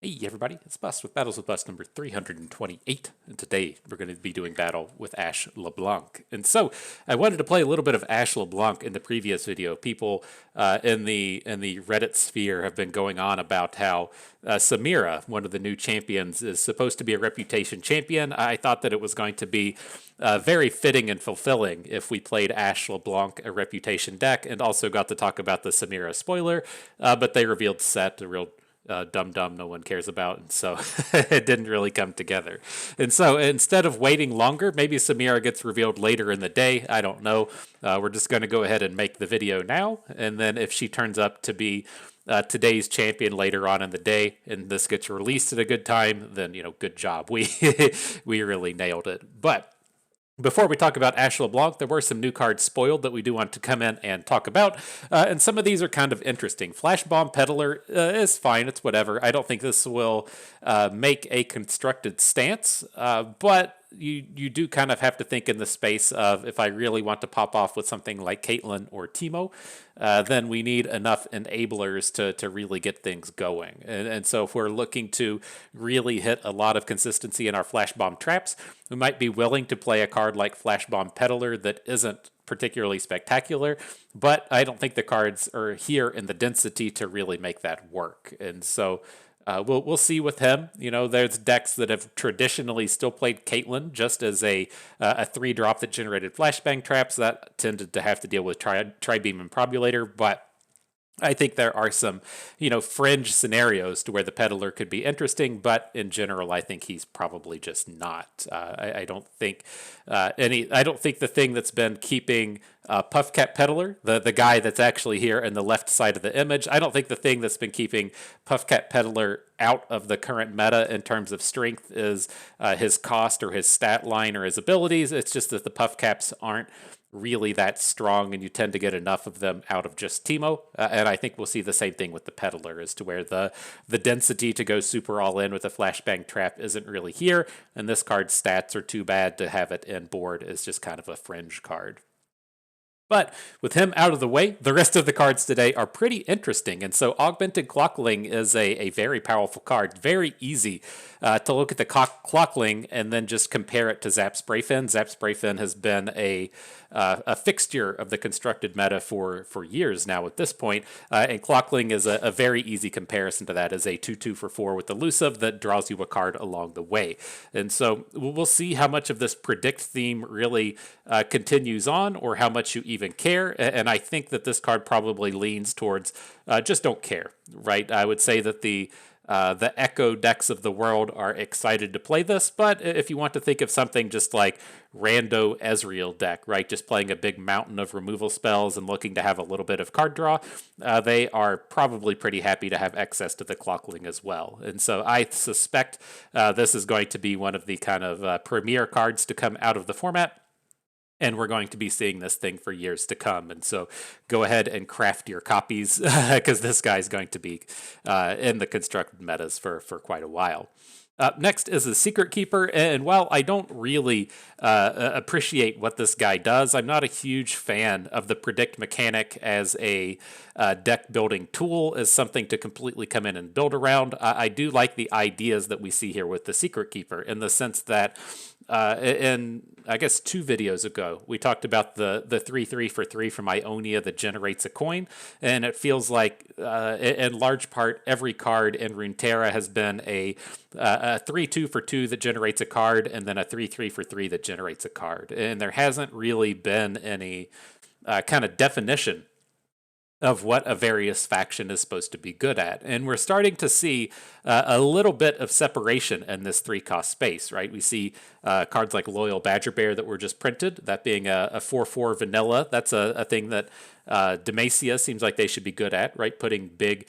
Hey everybody, it's Bust with Battles with Bust number 328, and today we're going to be doing battle with Ashe LeBlanc. And so I wanted to play a little bit of Ashe LeBlanc in the previous video. People in the Reddit sphere have been going on about how Samira, one of the new champions, is supposed to be a reputation champion. I thought that it was going to be very fitting and fulfilling if we played Ashe LeBlanc, a reputation deck, and also got to talk about the Samira spoiler, but they revealed Set, a real dumb no one cares about, and so it didn't really come together. And so instead of waiting longer, maybe Samira gets revealed later in the day. I don't know. We're just going to go ahead and make the video now, and then if she turns up to be today's champion later on in the day, and this gets released at a good time, then good job. We really nailed it. But before we talk about Ashe LeBlanc, there were some new cards spoiled that we do want to come in and talk about, and some of these are kind of interesting. Flash Bomb Peddler is fine, it's whatever. I don't think this will make a constructed stance, but you do kind of have to think in the space of, if I really want to pop off with something like Caitlyn or Teemo, then we need enough enablers to really get things going. And so if we're looking to really hit a lot of consistency in our Flash Bomb traps, we might be willing to play a card like Flash Bomb Peddler that isn't particularly spectacular, but I don't think the cards are here in the density to really make that work. And so we'll see with him. There's decks that have traditionally still played Caitlyn just as a 3-drop that generated flashbang traps that tended to have to deal with Tri-Beam and Probulator, but I think there are some, fringe scenarios to where the peddler could be interesting, but in general, I think he's probably just not. I don't think I don't think the thing that's been keeping Puffcat Peddler, the guy that's actually here in the left side of the image, I don't think the thing that's been keeping Puffcat Peddler out of the current meta in terms of strength is his cost or his stat line or his abilities. It's just that the Puffcaps aren't really that strong, and you tend to get enough of them out of just Teemo. And I think we'll see the same thing with the Peddler, as to where the density to go super all in with a flashbang trap isn't really here, and this card's stats are too bad to have it in board as just kind of a fringe card. But with him out of the way, the rest of the cards today are pretty interesting. And so Augmented Clockling is a very powerful card. Very easy to look at the Clockling and then just compare it to Zap Sprayfin. Zap Sprayfin has been a fixture of the constructed meta for years now at this point. And Clockling is a very easy comparison to that, as a 2/2 for 4 with elusive that draws you a card along the way. And so we'll see how much of this predict theme really continues on, or how much you even care. And I think that this card probably leans towards just don't care, right? I would say that the Echo decks of the world are excited to play this, but if you want to think of something just like Rando Ezreal deck, right, just playing a big mountain of removal spells and looking to have a little bit of card draw, they are probably pretty happy to have access to the Clockling as well. And so I suspect this is going to be one of the kind of premier cards to come out of the format. And we're going to be seeing this thing for years to come. And so go ahead and craft your copies, because this guy's going to be in the constructed metas for quite a while. Next is the Secret Keeper, and while I don't really appreciate what this guy does, I'm not a huge fan of the predict mechanic as a deck building tool, as something to completely come in and build around. I do like the ideas that we see here with the Secret Keeper, in the sense that in, I guess, 2 videos ago, we talked about the 3/3 for 3 from Ionia that generates a coin, and it feels like, in large part, every card in Runeterra has been a 3/2 for 2 that generates a card, and then a 3/3 for 3 that generates a card. And there hasn't really been any kind of definition of what a various faction is supposed to be good at. And we're starting to see a little bit of separation in this 3-cost space, right? We see cards like Loyal Badger Bear that were just printed, that being a 4/4 vanilla. That's a thing that Demacia seems like they should be good at, right? Putting big,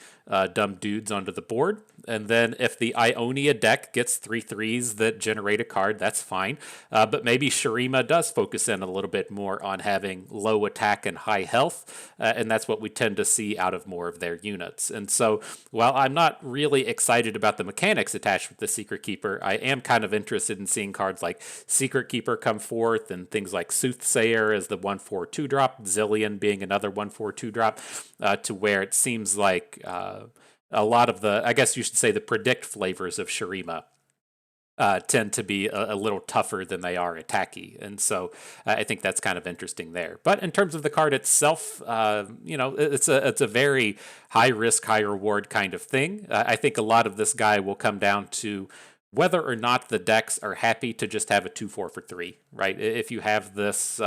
dumb dudes onto the board. And then if the Ionia deck gets 3/3s that generate a card, that's fine. But maybe Shurima does focus in a little bit more on having low attack and high health, and that's what we tend to see out of more of their units. And so while I'm not really excited about the mechanics attached with the Secret Keeper, I am kind of interested in seeing cards like Secret Keeper come forth, and things like Soothsayer as the 1/4 2-drop, Zillion being another 1/4 2-drop, to where it seems like a lot of the, I guess you should say, the predict flavors of Shurima tend to be a little tougher than they are attacky, and so I think that's kind of interesting there. But in terms of the card itself, it's a very high risk, high reward kind of thing. I think a lot of this guy will come down to whether or not the decks are happy to just have a 2/4 for 3, right? If you have this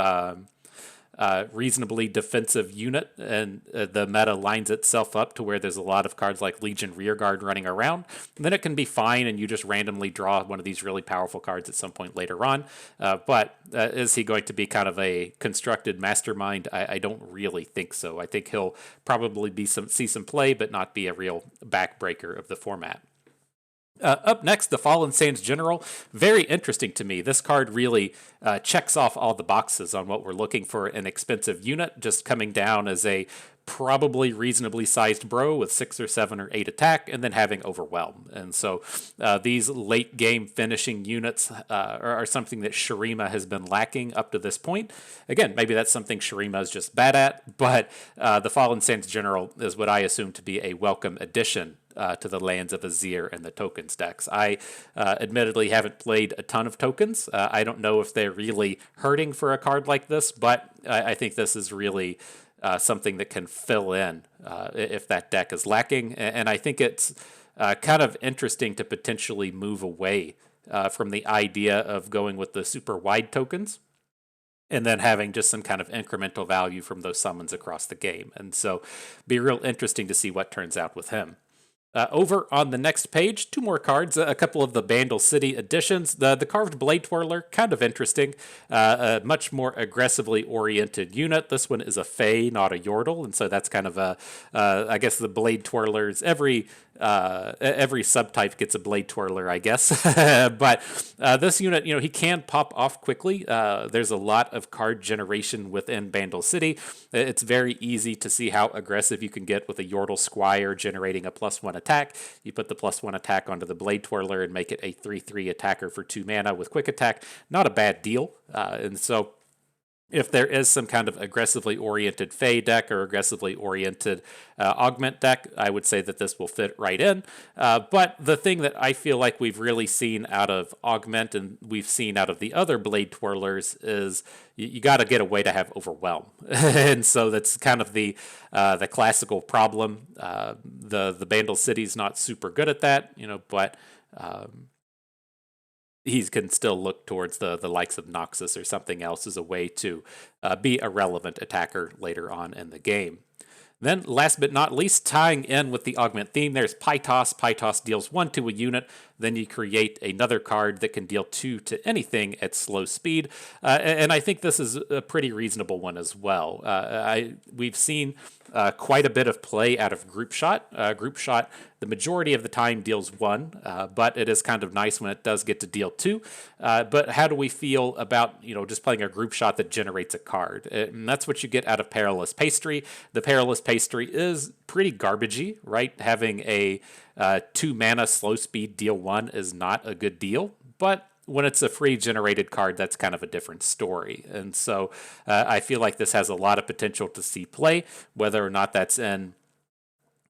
reasonably defensive unit, and the meta lines itself up to where there's a lot of cards like Legion Rearguard running around, then it can be fine, and you just randomly draw one of these really powerful cards at some point later on. But is he going to be kind of a constructed mastermind? I don't really think so. I think he'll probably see some play, but not be a real backbreaker of the format. Up next, the Fallen Sands General. Very interesting to me. This card really checks off all the boxes on what we're looking for an expensive unit, just coming down as a probably reasonably sized bro with 6 or 7 or 8 attack, and then having Overwhelm. And so these late game finishing units are something that Shurima has been lacking up to this point. Again, maybe that's something Shurima is just bad at, but the Fallen Sands General is what I assume to be a welcome addition to the Lands of Azir and the tokens decks. I admittedly haven't played a ton of tokens. I don't know if they're really hurting for a card like this, but I think this is really something that can fill in if that deck is lacking. And I think it's kind of interesting to potentially move away from the idea of going with the super wide tokens and then having just some kind of incremental value from those summons across the game. And so be real interesting to see what turns out with him. Over on the next page, 2 more cards, a couple of the Bandle City additions. The Carved Blade Twirler, kind of interesting. A much more aggressively oriented unit. This one is a Fae, not a Yordle, and so that's kind of I guess the Blade Twirlers, every subtype gets a Blade Twirler, I guess. But this unit, he can pop off quickly. There's a lot of card generation within Bandle City. It's very easy to see how aggressive you can get with a Yordle Squire generating a +1 attack. You put the +1 attack onto the Blade Twirler and make it a 3/3 attacker for 2 mana with quick attack. Not a bad deal. And so if there is some kind of aggressively oriented Fae deck or aggressively oriented Augment deck, I would say that this will fit right in. But the thing that I feel like we've really seen out of Augment and we've seen out of the other Blade Twirlers is you got to get a way to have Overwhelm. And so that's kind of the classical problem. The Bandle City's not super good at that, but he can still look towards the likes of Noxus or something else as a way to be a relevant attacker later on in the game. Then, last but not least, tying in with the Augment theme, there's Pytos. Pytos deals 1 to a unit. Then you create another card that can deal 2 to anything at slow speed. And I think this is a pretty reasonable one as well. We've seen quite a bit of play out of Group Shot. Group Shot, the majority of the time, deals 1, but it is kind of nice when it does get to deal 2. But how do we feel about just playing a Group Shot that generates a card? And that's what you get out of Perilous Pastry. The Perilous Pastry is pretty garbagey, right? Having a 2 mana slow speed deal 1 is not a good deal, but when it's a free generated card, that's kind of a different story. And so I feel like this has a lot of potential to see play, whether or not that's in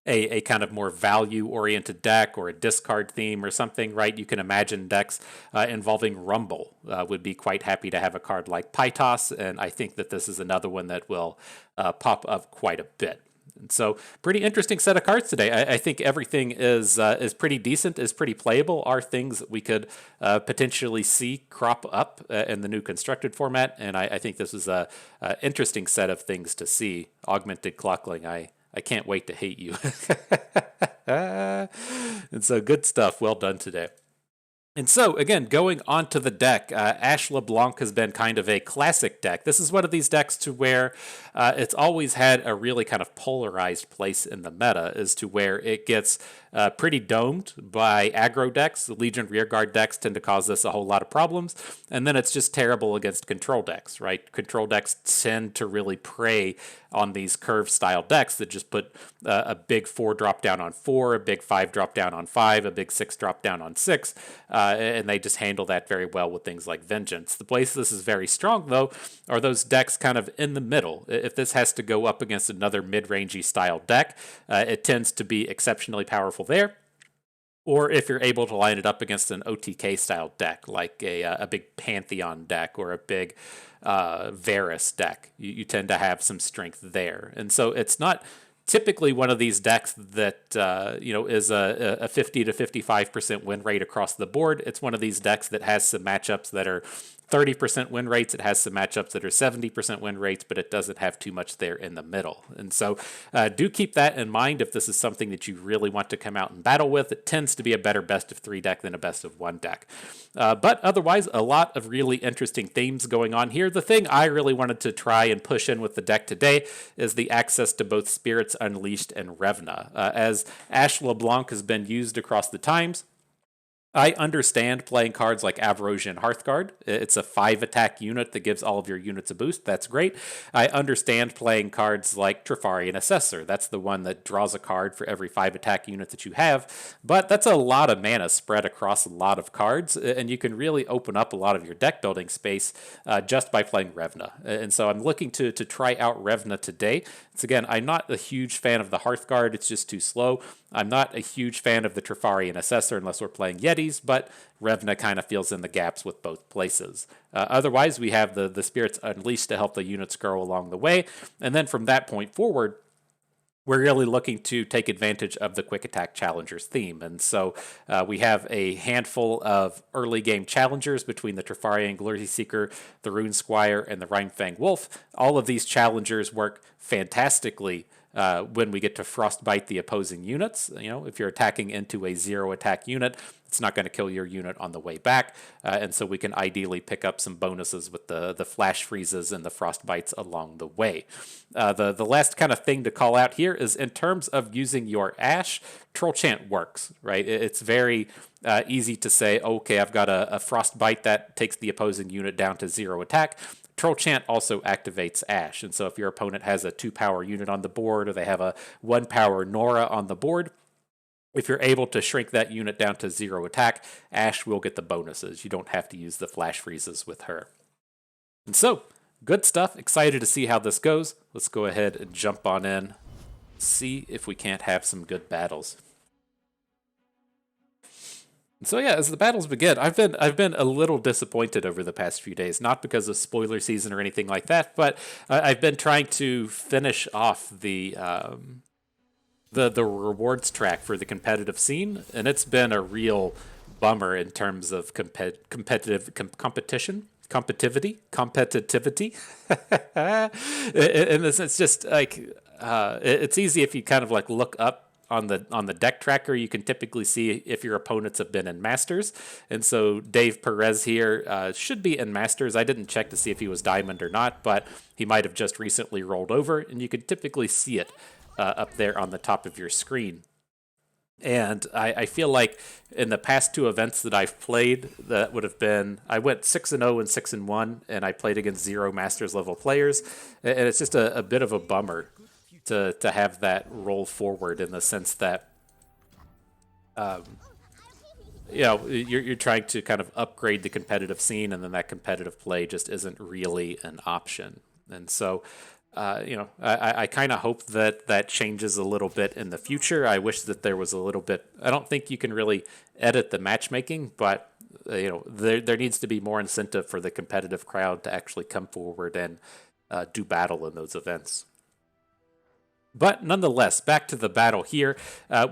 a kind of more value-oriented deck or a discard theme or something, right? You can imagine decks involving Rumble would be quite happy to have a card like Pytos, and I think that this is another one that will pop up quite a bit. And so, pretty interesting set of cards today. I think everything is pretty decent, is pretty playable. Are things that we could potentially see crop up in the new constructed format, and I think this is a interesting set of things to see. Augmented Clockling, I can't wait to hate you. And so, good stuff. Well done today. And so, again, going on to the deck, Ashe LeBlanc has been kind of a classic deck. This is one of these decks to where it's always had a really kind of polarized place in the meta, as to where it gets pretty domed by aggro decks. The Legion Rearguard decks tend to cause this a whole lot of problems. And then it's just terrible against control decks, right? Control decks tend to really prey on these curve-style decks that just put a big 4 drop down on 4, a big 5 drop down on 5, a big 6 drop down on 6. and they just handle that very well with things like Vengeance. The place this is very strong, though, are those decks kind of in the middle. If this has to go up against another mid-rangey style deck, it tends to be exceptionally powerful there. Or if you're able to line it up against an OTK style deck, like a big Pantheon deck or a big Varus deck, you tend to have some strength there. And so it's not typically one of these decks that is a 50 to 55% win rate across the board. It's one of these decks that has some matchups that are 30% win rates. It has some matchups that are 70% win rates, but it doesn't have too much there in the middle. And so do keep that in mind if this is something that you really want to come out and battle with. It tends to be a better best of 3 deck than a best of 1 deck. But otherwise, a lot of really interesting themes going on here. The thing I really wanted to try and push in with the deck today is the access to both Spirits Unleashed and Revna. As Ashe LeBlanc has been used across the times, I understand playing cards like Avrosian Hearthguard. It's a 5 attack unit that gives all of your units a boost. That's great. I understand playing cards like Trifarian Assessor. That's the one that draws a card for every 5 attack unit that you have. But that's a lot of mana spread across a lot of cards, and you can really open up a lot of your deck building space just by playing Revna. And so I'm looking to try out Revna today. It's again, I'm not a huge fan of the Hearthguard. It's just too slow. I'm not a huge fan of the Trifarian Assessor unless we're playing Yetis, but Revna kind of fills in the gaps with both places. Otherwise, we have the Spirits Unleashed to help the units grow along the way. And then from that point forward, we're really looking to take advantage of the Quick Attack Challengers theme. And so we have a handful of early game challengers between the Trifarian Glory Seeker, the Rune Squire, and the Rimefang Wolf. All of these challengers work fantastically when we get to Frostbite the opposing units. If you're attacking into a 0 attack unit, it's not going to kill your unit on the way back. And so we can ideally pick up some bonuses with the flash freezes and the frostbites along the way. The last kind of thing to call out here is in terms of using your Ashe, Troll Chant works, right? It's very easy to say, okay, I've got a frostbite that takes the opposing unit down to 0 attack. Troll Chant also activates Ashe, and so if your opponent has a 2-power unit on the board or they have a 1-power Nora on the board, if you're able to shrink that unit down to 0 attack, Ashe will get the bonuses. You don't have to use the flash freezes with her. And so, good stuff. Excited to see how this goes. Let's go ahead and jump on in, see if we can't have some good battles. So yeah, as the battles begin, I've been a little disappointed over the past few days, not because of spoiler season or anything like that, but I've been trying to finish off the rewards track for the competitive scene, and it's been a real bummer in terms of competitivity. And it's just like it's easy if you kind of like look up on the deck tracker. You can typically see if your opponents have been in Masters, and so Dave Perez here should be in Masters. I didn't check to see if he was Diamond or not, but he might have just recently rolled over, and you can typically see it up there on the top of your screen. And I feel like in the past 2 events that I've played, that would have been, I went 6-0 and 6-1, and I played against 0 Masters level players, and it's just a bit of a bummer to have that roll forward, in the sense that you're trying to kind of upgrade the competitive scene, and then that competitive play just isn't really an option. And so I kind of hope that changes a little bit in the future. I wish that there was a little bit. I don't think you can really edit the matchmaking, but there needs to be more incentive for the competitive crowd to actually come forward and do battle in those events. But nonetheless, back to the battle here.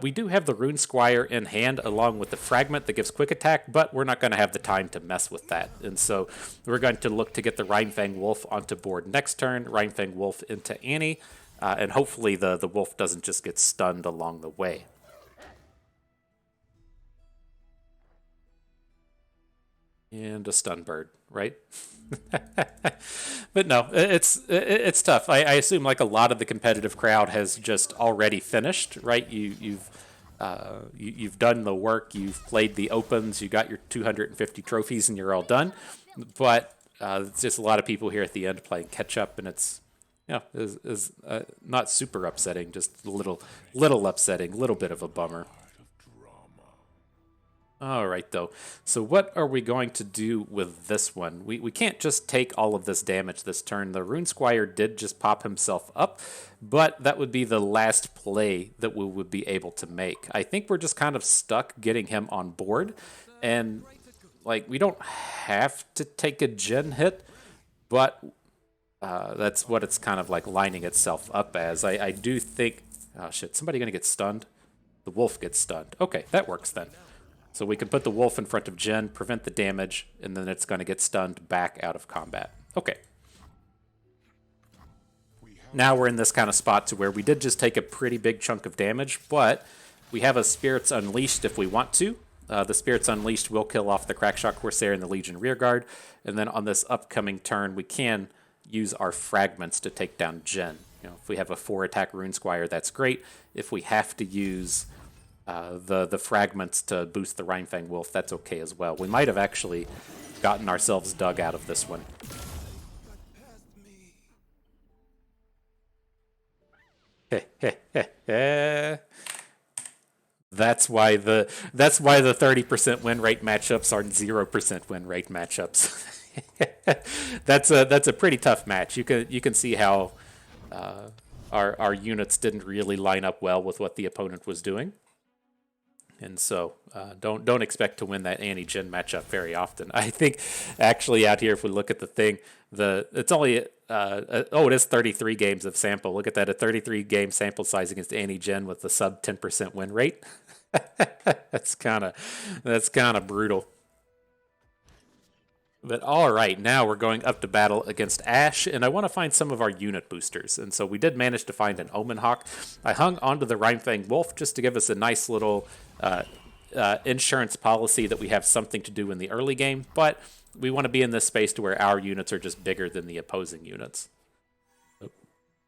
We do have the Rune Squire in hand, along with the Fragment that gives quick attack, but we're not going to have the time to mess with that. And so we're going to look to get the Rimefang Wolf onto board next turn, Rimefang Wolf into Annie, and hopefully the wolf doesn't just get stunned along the way. And a stun bird, right? But no, it's tough. I assume like a lot of the competitive crowd has just already finished, right? You've done the work, you've played the opens, you got your 250 trophies, and you're all done. But it's just a lot of people here at the end playing catch up, and it's is not super upsetting, just a little upsetting, a little bit of a bummer. All right, though. So what are we going to do with this one? We can't just take all of this damage this turn. The Rune Squire did just pop himself up, but that would be the last play that we would be able to make. I think we're just kind of stuck getting him on board, and like we don't have to take a gen hit, but that's what it's kind of like lining itself up as. I do think... Oh shit, somebody gonna get stunned? The wolf gets stunned. Okay, that works then. So we can put the wolf in front of Jen, prevent the damage, and then it's going to get stunned back out of combat. Okay. Now we're in this kind of spot to where we did just take a pretty big chunk of damage, but we have a Spirits Unleashed if we want to. The Spirits Unleashed will kill off the Crackshot Corsair and the Legion Rearguard, and then on this upcoming turn, we can use our Fragments to take down Jen. You know, if we have a 4-attack Rune Squire, that's great. If we have to use... the fragments to boost the Rhinefang Wolf, that's okay as well. We might have actually gotten ourselves dug out of this one. That's why the 30% win rate matchups are 0% win rate matchups. That's a pretty tough match. You can see how our units didn't really line up well with what the opponent was doing. And so don't expect to win that anti-gen matchup very often. I think actually out here, if we look at the thing, it's only it is 33 games of sample. Look at that, a 33 game sample size against anti-gen with the sub 10% win rate. that's kind of brutal. But all right, now we're going up to battle against Ashe, and I want to find some of our unit boosters. And so we did manage to find an Omen Hawk. I hung onto the Rhinefang Wolf just to give us a nice little insurance policy that we have something to do in the early game, but we want to be in this space to where our units are just bigger than the opposing units.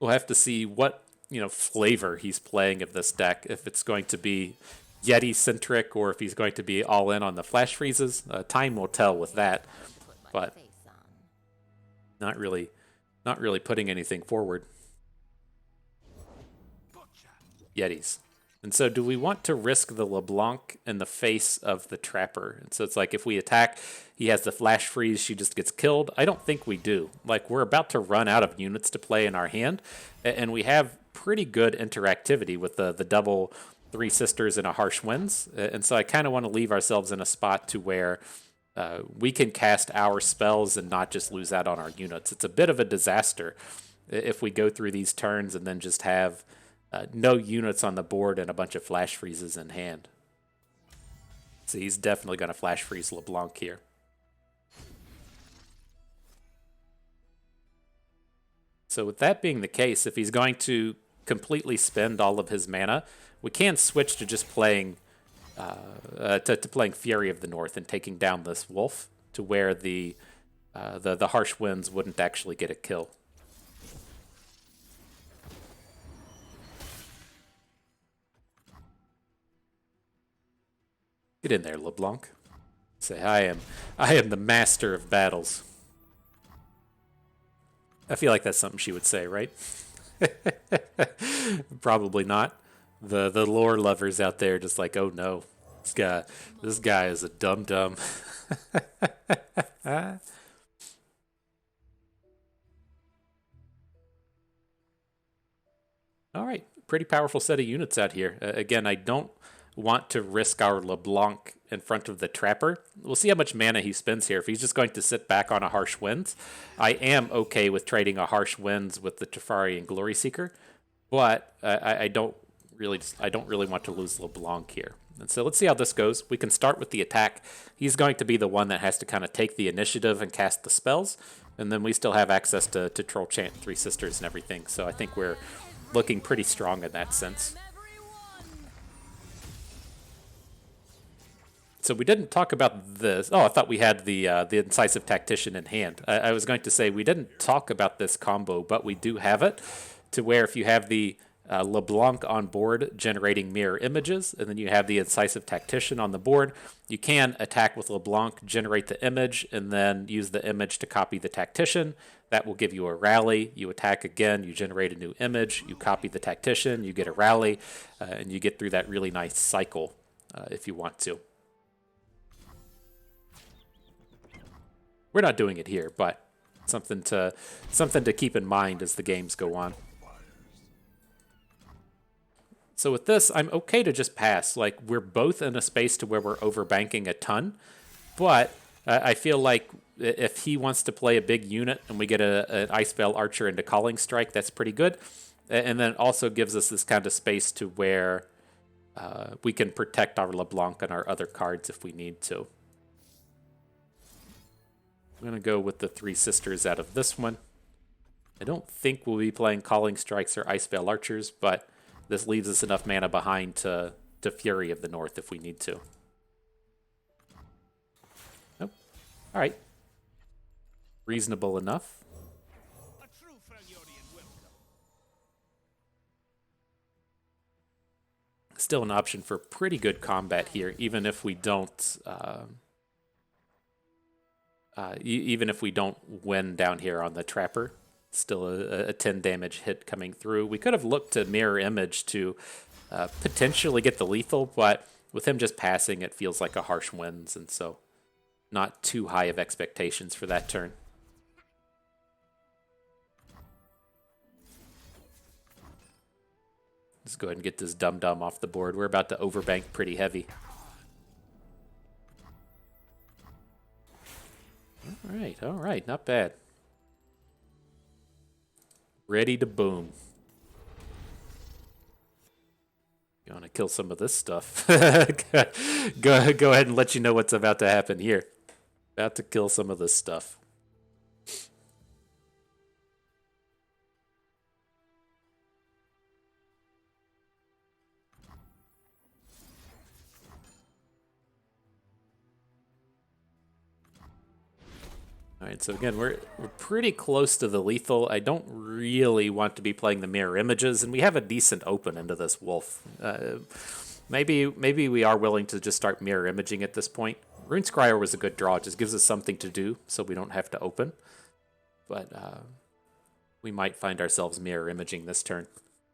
We'll have to see what flavor he's playing of this deck, if it's going to be Yeti-centric or if he's going to be all in on the flash freezes. Time will tell with that. But not really putting anything forward. Yetis. And so do we want to risk the LeBlanc in the face of the Trapper? And so it's like if we attack, he has the flash freeze, she just gets killed. I don't think we do. Like we're about to run out of units to play in our hand, and we have pretty good interactivity with the double 3 Sisters and a Harsh Winds. And so I kind of want to leave ourselves in a spot to where we can cast our spells and not just lose out on our units. It's a bit of a disaster if we go through these turns and then just have no units on the board and a bunch of flash freezes in hand. So he's definitely going to flash freeze LeBlanc here. So with that being the case, if he's going to completely spend all of his mana, we can switch to just playing playing Fury of the North and taking down this wolf to where the Harsh Winds wouldn't actually get a kill. Get in there, LeBlanc. Say, I am the master of battles. I feel like that's something she would say, right? Probably not. The lore lovers out there just like, oh no, this guy is a dum-dum. All right, pretty powerful set of units out here. Again, I don't want to risk our LeBlanc in front of the Trapper. We'll see how much mana he spends here. If he's just going to sit back on a Harsh Winds, I am okay with trading a Harsh Winds with the Teferi and Glory Seeker, but I don't really want to lose LeBlanc here. And so let's see how this goes. We can start with the attack. He's going to be the one that has to kind of take the initiative and cast the spells, and then we still have access to Troll Chant, 3 Sisters, and everything. So I think we're looking pretty strong in that sense. So we didn't talk about this. Oh, I thought we had the Incisive Tactician in hand. I was going to say we didn't talk about this combo, but we do have it to where if you have the LeBlanc on board generating mirror images, and then you have the Incisive Tactician on the board, you can attack with LeBlanc, generate the image, and then use the image to copy the Tactician. That will give you a rally. You attack again, you generate a new image, you copy the Tactician, you get a rally, and you get through that really nice cycle if you want to. We're not doing it here, but something to keep in mind as the games go on. So with this, I'm okay to just pass. Like, we're both in a space to where we're overbanking a ton, but I feel like if he wants to play a big unit and we get an Ice Veil Archer into Calling Strike, that's pretty good. And then it also gives us this kind of space to where we can protect our LeBlanc and our other cards if we need to. I'm going to go with the Three Sisters out of this one. I don't think we'll be playing Calling Strikes or Ice Veil Archers, but this leaves us enough mana behind to Fury of the North if we need to. Nope. All right. Reasonable enough. Still an option for pretty good combat here, even if we don't win down here on the Trapper. Still a 10 damage hit coming through. We could have looked to Mirror Image to potentially get the lethal, but with him just passing, it feels like a harsh wins, and so not too high of expectations for that turn. Let's go ahead and get this dum-dum off the board. We're about to overbank pretty heavy. All right, not bad. Ready to boom. You want to kill some of this stuff? Go ahead and let you know what's about to happen here. About to kill some of this stuff. All right, so again, we're pretty close to the lethal. I don't really want to be playing the mirror images, and we have a decent open into this wolf. Maybe we are willing to just start mirror imaging at this point. Rune Scryer was a good draw. It just gives us something to do, so we don't have to open. But we might find ourselves mirror imaging this turn.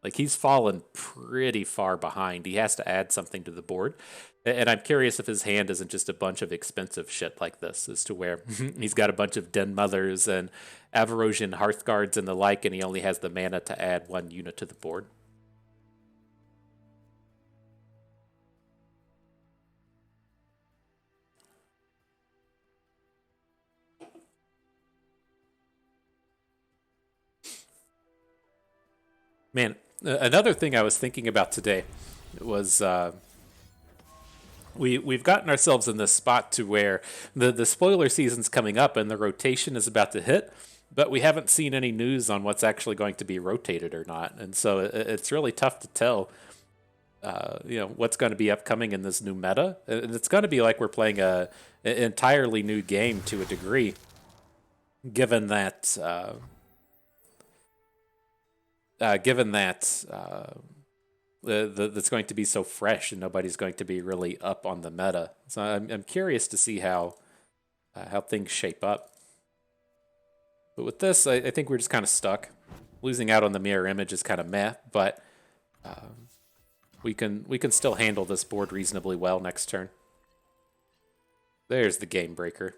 Like, he's fallen pretty far behind. He has to add something to the board. And I'm curious if his hand isn't just a bunch of expensive shit like this, as to where he's got a bunch of Den Mothers and Avarosian Hearthguards and the like, and he only has the mana to add one unit to the board. Man, another thing I was thinking about today was we've gotten ourselves in this spot to where the spoiler season's coming up and the rotation is about to hit, but we haven't seen any news on what's actually going to be rotated or not, and so it's really tough to tell what's going to be upcoming in this new meta. And it's going to be like we're playing an entirely new game to a degree, given that that's going to be so fresh and nobody's going to be really up on the meta. So I'm curious to see how things shape up. But with this, I think we're just kind of stuck. Losing out on the mirror image is kind of meh, but we can still handle this board reasonably well next turn. There's the game breaker.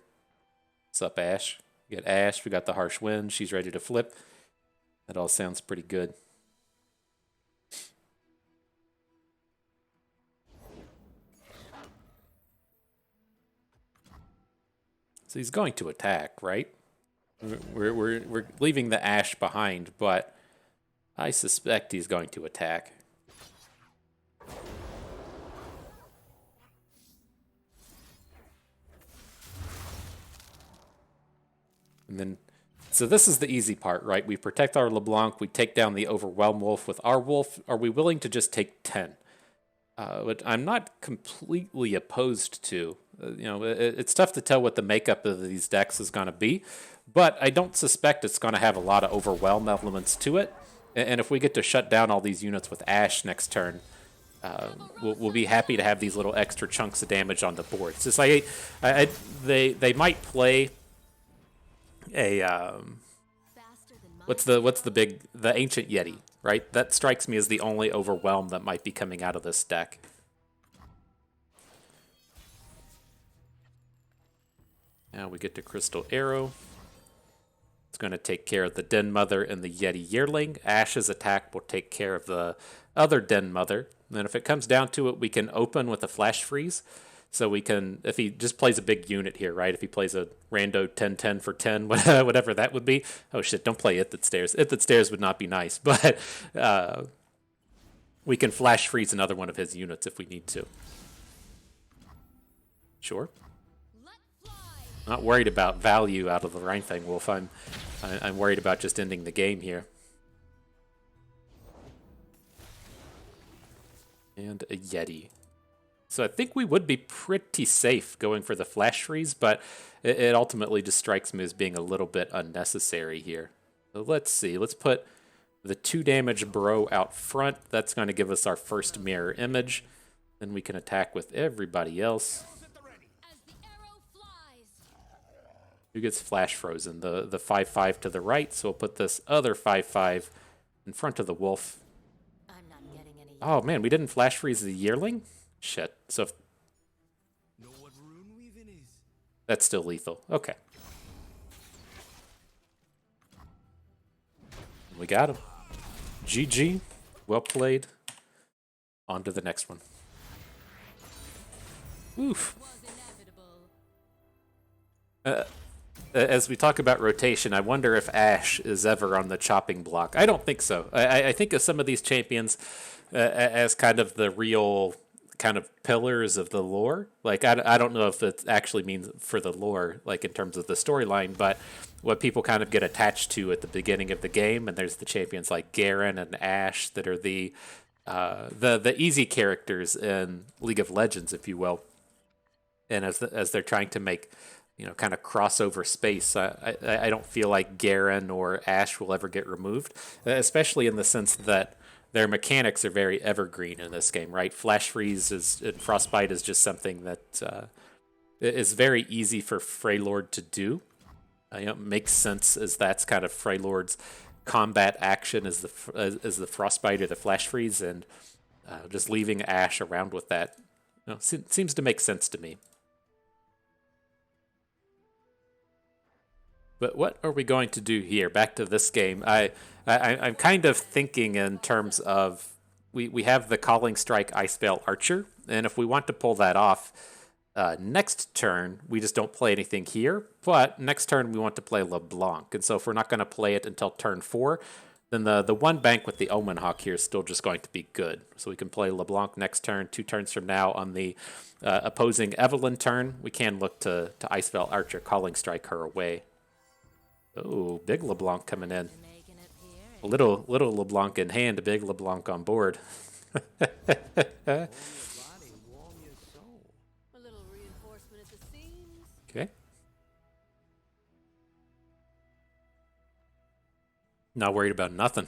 What's up, Ashe? We got Ashe, we got the harsh wind, she's ready to flip. That all sounds pretty good. So he's going to attack, right? We're leaving the Ashe behind, but I suspect he's going to attack. And then, so this is the easy part, right? We protect our LeBlanc, we take down the Overwhelm Wolf with our Wolf. Are we willing to just take 10? But I'm not completely opposed to. It's tough to tell what the makeup of these decks is going to be, but I don't suspect it's going to have a lot of Overwhelm elements to it. And if we get to shut down all these units with Ashe next turn, we'll be happy to have these little extra chunks of damage on the board. It's just like they might play a what's the Ancient Yeti, right? That strikes me as the only Overwhelm that might be coming out of this deck. Now we get to Crystal Arrow. It's going to take care of the Den Mother and the Yeti Yearling. Ashe's attack will take care of the other Den Mother. And then if it comes down to it, we can open with a Flash Freeze. So we can, if he just plays a big unit here, right? If he plays a rando 10-10 for 10, whatever that would be. Oh shit, don't play It That Stares. It That Stares would not be nice. But we can Flash Freeze another one of his units if we need to. Sure. Not worried about value out of the Rhinefang Wolf. I'm worried about just ending the game here. And a Yeti. So I think we would be pretty safe going for the Flash Freeze, but it ultimately just strikes me as being a little bit unnecessary here. So let's see. Let's put the 2 damage bro out front. That's going to give us our first mirror image. Then we can attack with everybody else. Who gets flash frozen? The 5/5 to the right, so we'll put this other 5/5 in front of the wolf. I'm not getting any. Oh man, we didn't flash freeze the yearling? Shit. So that's still lethal. Okay. We got him. GG. Well played. On to the next one. Oof. As we talk about rotation, I wonder if Ashe is ever on the chopping block. I don't think so. I think of some of these champions as kind of the real kind of pillars of the lore. Like, I don't know if it actually means for the lore, like in terms of the storyline, but what people kind of get attached to at the beginning of the game. And there's the champions like Garen and Ashe that are the easy characters in League of Legends, if you will. And as they're trying to make, you know, kind of crossover space, I don't feel like Garen or Ashe will ever get removed, especially in the sense that their mechanics are very evergreen in this game, right? Flash Freeze and Frostbite is just something that is very easy for Freylord to do. It makes sense as that's kind of Freylord's combat action as the Frostbite or the Flash Freeze, and just leaving Ashe around with that, you know, seems to make sense to me. But what are we going to do here? Back to this game. I'm kind of thinking in terms of we have the Calling Strike Icebell Archer, and if we want to pull that off, next turn we just don't play anything here. But next turn we want to play LeBlanc, and so if we're not going to play it until turn 4, then the one bank with the Omen Hawk here is still just going to be good. So we can play LeBlanc next turn. 2 turns from now on the opposing Evelyn turn, we can look to Icebell Archer, Calling Strike her away. Oh, big LeBlanc coming in. A little LeBlanc in hand, a big LeBlanc on board. Okay. Not worried about nothing.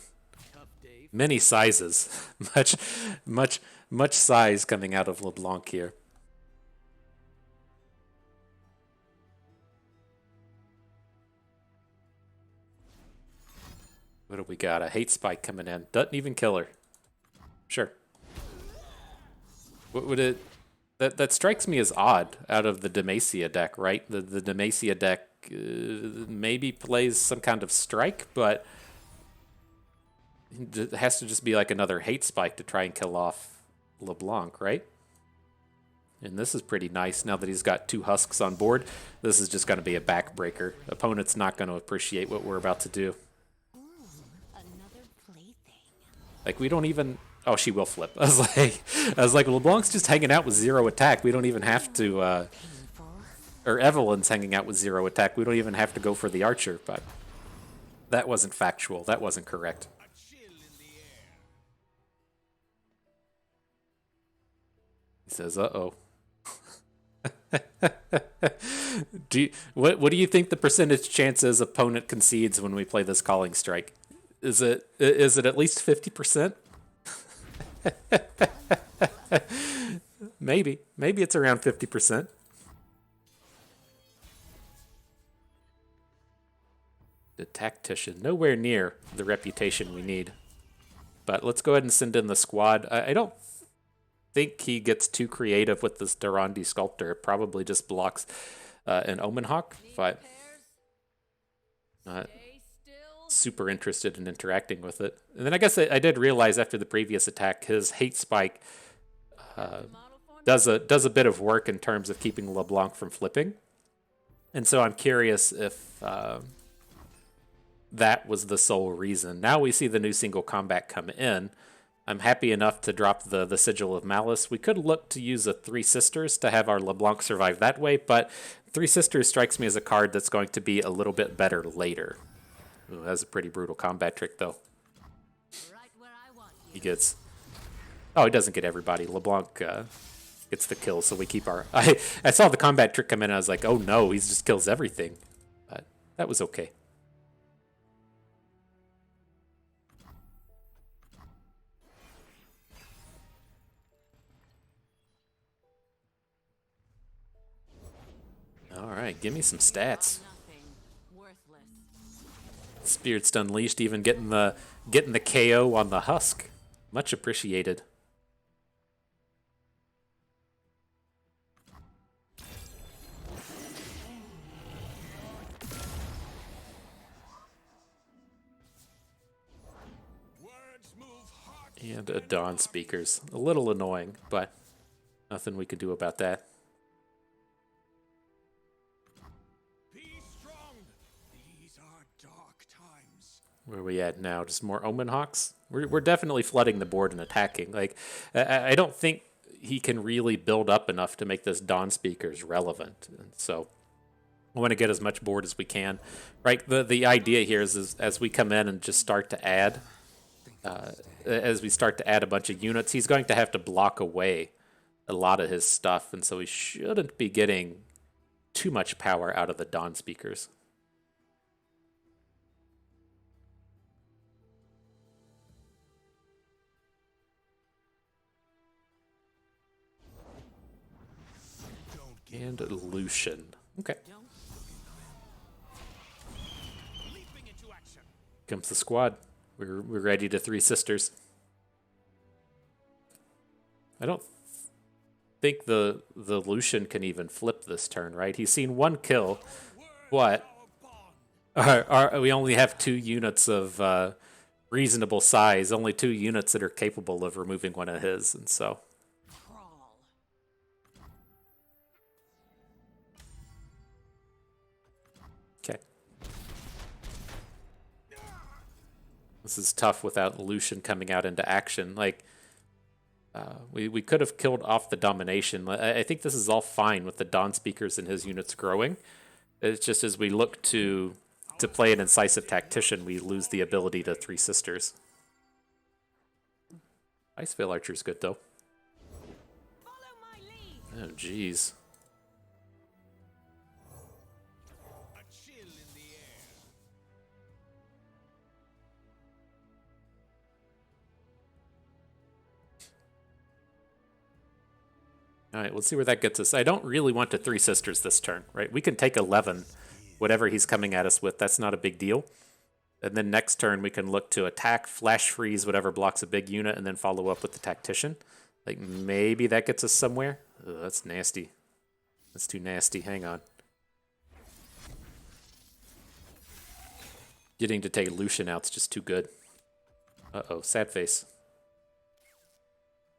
Many sizes. much size coming out of LeBlanc here. What do we got? A hate spike coming in. Doesn't even kill her. Sure. What would it... That strikes me as odd out of the Demacia deck, right? The Demacia deck maybe plays some kind of strike, but it has to just be like another hate spike to try and kill off LeBlanc, right? And this is pretty nice now that he's got 2 husks on board. This is just going to be a backbreaker. Opponent's not going to appreciate what we're about to do. Like, we don't even... Oh, she will flip. I was like, LeBlanc's just hanging out with 0 attack. We don't even have to... or Evelyn's hanging out with 0 attack. We don't even have to go for the archer, but... That wasn't factual. That wasn't correct. He says, uh-oh. What do you think the percentage chance is opponent concedes when we play this Calling Strike? Is it at least 50%? Maybe it's around 50%. The tactician, nowhere near the reputation we need. But let's go ahead and send in the squad. I don't think he gets too creative with this Durandi Sculptor. It probably just blocks an Omen Hawk, but not super interested in interacting with it. And then I guess I did realize after the previous attack, his hate spike does a bit of work in terms of keeping LeBlanc from flipping. And so I'm curious if that was the sole reason. Now we see the new single combat come in. I'm happy enough to drop the Sigil of Malice. We could look to use a Three Sisters to have our LeBlanc survive that way, but Three Sisters strikes me as a card that's going to be a little bit better later. Ooh, that's a pretty brutal combat trick, though. He gets... Oh, he doesn't get everybody. LeBlanc gets the kill, so we keep our... I saw the combat trick come in, and I was like, oh no, he just kills everything. But that was okay. All right, give me some stats. Spirits Unleashed, even getting the KO on the husk, much appreciated. And a Dawn Speakers, a little annoying, but nothing we could do about that. Where are we at now? Just more Omen Hawks? We're definitely flooding the board and attacking. Like, I don't think he can really build up enough to make this Dawn Speakers relevant. And so I want to get as much board as we can. Right? The idea here is as we come in and just start to add, as we start to add a bunch of units, he's going to have to block away a lot of his stuff. And so he shouldn't be getting too much power out of the Dawn Speakers. And Lucian. Okay. Comes the squad. We're ready to Three Sisters. I don't think the Lucian can even flip this turn, right? He's seen one kill, but we only have 2 units of reasonable size. Only 2 units that are capable of removing one of his, and so. This is tough without Lucian coming out into action. Like, we could have killed off the Domination. I think this is all fine with the Dawn Speakers and his units growing. It's just as we look to play an incisive tactician, we lose the ability to Three Sisters. Iceveil Archer's good, though. Oh, jeez. All right, let's see where that gets us. I don't really want to Three Sisters this turn, right? We can take 11, whatever he's coming at us with. That's not a big deal. And then next turn, we can look to attack, flash freeze, whatever blocks a big unit, and then follow up with the Tactician. Like, maybe that gets us somewhere. Ugh, that's nasty. That's too nasty. Hang on. Getting to take Lucian out's just too good. Uh-oh, sad face.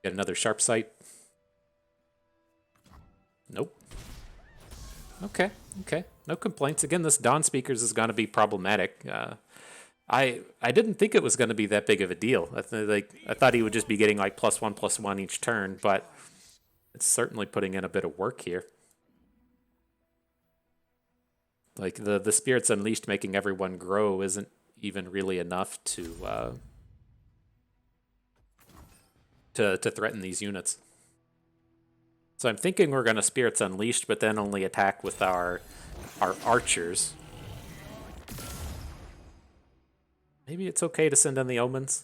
Get another Sharp Sight. Nope. Okay. No complaints. Again, this Dawn Speakers is going to be problematic. I didn't think it was going to be that big of a deal. I thought he would just be getting like +1/+1 each turn, but it's certainly putting in a bit of work here. Like the Spirits Unleashed making everyone grow isn't even really enough to threaten these units. So I'm thinking we're going to Spirits Unleashed, but then only attack with our archers. Maybe it's okay to send in the Omens.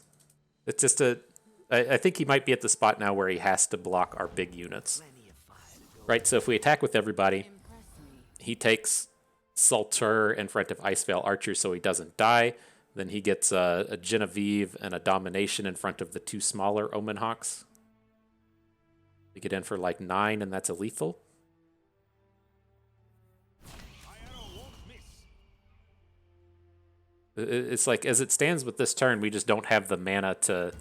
It's just I think he might be at the spot now where he has to block our big units. Right, so if we attack with everybody, he takes Salter in front of Iceveil Archer so he doesn't die. Then he gets a Genevieve and a Domination in front of the 2 smaller Omen Hawks. We get in for like 9, and that's a lethal. It's like, as it stands with this turn, we just don't have the mana to